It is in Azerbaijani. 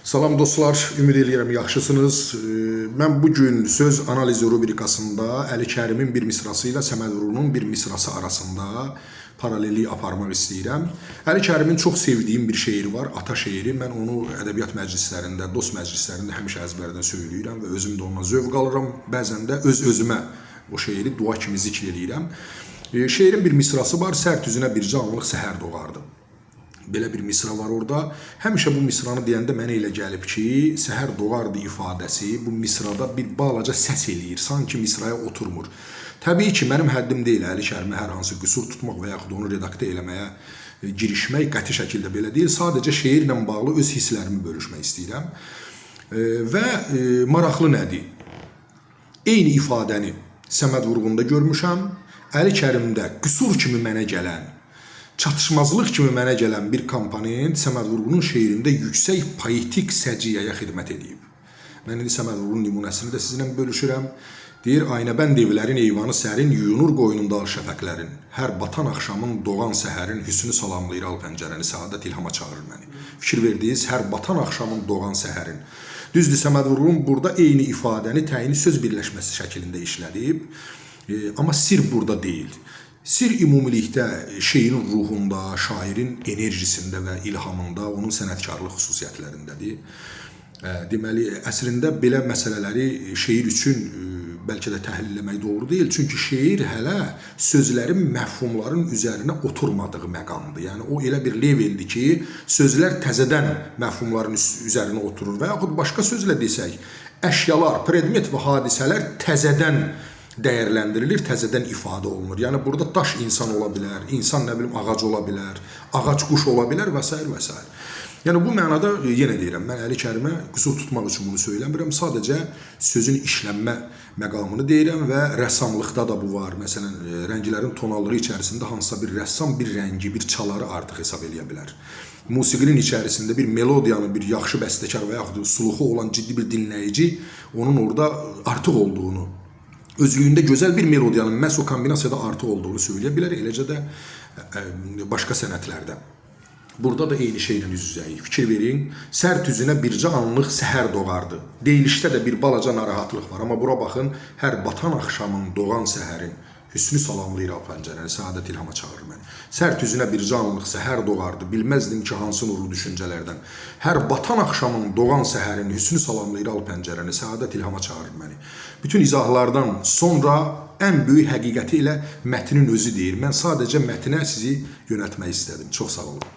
Salam dostlar, ümid edirəm yaxşısınız. Mən bugün söz analizi rubrikasında Əli Kərimin bir misrası ilə Səməd Vurğunun bir misrası arasında paralellik aparmaq istəyirəm. Əli Kərimin çox sevdiyim bir şeiri var, ata şeiri. Mən onu ədəbiyyat məclislərində, dost məclislərində həmişə əzbərdən söyləyirəm və özüm də ondan zövq alıram. Bəzən də öz-özümə o şeiri dua kimi zikr edirəm. Şeirin bir misrası var, sərt üzünə bir canlıq səhər doğardı. Belə bir misra var orada. Həmişə bu misranı deyəndə mənə elə gəlib ki, səhər doğardı ifadəsi bu misrada bir balaca səs eləyir. Sanki misraya oturmur. Təbii ki, mənim həddim deyil Əli Kərimi hər hansı qüsur tutmaq və yaxud onu redaktə eləməyə girişmək qəti şəkildə belə deyil. Sadəcə şeirlə bağlı öz hisslərimi bölüşmək istəyirəm. Və maraqlı nədir? Eyni ifadəni Səməd Vurğunda görmüşəm. Əli Kərimdə qüsur kimi mənə gələn, çatışmazlıq kimi mənə gələn bir komponent Səməd Vurğunun şeirində yüksək poetik səciyyəyə xidmət edib. Mən indi Səməd Vurğunun nümunəsini də sizinlə bölüşürəm. Deyir, aynəbənd evlərin eyvanı sərin, yuyunur qoynunda al şəfəqlərin. Hər batan axşamın doğan səhərin, hüsnü salamlayır al pəncərəni, səadət ilhama çağırır məni. Fikir verdiniz, hər batan axşamın doğan səhərin. Düzdür, Səməd Vurğun burada eyni ifadəni təyini söz birləşməsi şəklində işlədib. Amma sir burada deyil. Sir ümumilikdə şeirin ruhunda, şairin enerjisində və ilhamında, onun sənətkarlıq xüsusiyyətlərindədir. Deməli, əslində belə məsələləri şeir üçün bəlkə də təhlilləmək doğru deyil. Çünki şeir hələ sözlərin, məfhumların üzərinə oturmadığı məqamdır. Yəni, o elə bir leveldir ki, sözlər təzədən məfhumların üzərinə oturur. Və yaxud başqa sözlə desək, əşyalar, predmet və hadisələr təzədən dəyərləndirilir, təzədən ifadə olunur. Yəni, burada daş insan ola bilər, insan nə bilim ağac ola bilər, ağac quş ola bilər və s. və s. Yəni, bu mənada yenə deyirəm, mən Əli Kərimə qüsur tutmaq üçün bunu söyləmirəm. Sadəcə sözün işlənmə məqamını deyirəm və rəssamlıqda da bu var. Məsələn, rənglərin tonallığı içərisində hansısa bir rəssam bir rəngi, bir çaları artıq hesab edə bilər. Musiqinin içərisində bir melodiyanın, bir yaxşı bəstəkar və yaxud suluxu olan ciddi bir dinləyici onun orada artıq olduğunu, özlüyündə gözəl bir melodiyanın məhz o kombinasiyada artıq olduğunu söyləyə bilər, eləcə də başqa sənətlərdə. Burada da eyni şeylə üz-üzəyik. Fikir verin, sərt üzünə bircə anlıq səhər doğardı. Deyilişdə də bir balaca narahatlıq var, amma bura baxın, hər batan axşamın doğan səhərin, hüsnü salamlayır al pəncərəni, səadət ilhama çağırır məni. Sərt üzünə bircə anlıq səhər doğardı, bilməzdim ki, hansı nurlu düşüncələrdən. Hər batan axşamın doğan səhərin, hüsnü salamlayır al pəncərəni, səadət ilhama çağırır məni. Bütün izahlardan sonra ən böyük həqiqəti ilə mətnin özü deyir. Mən sadəcə mətnə sizi yönəltmək istədim. Çox sağ olun.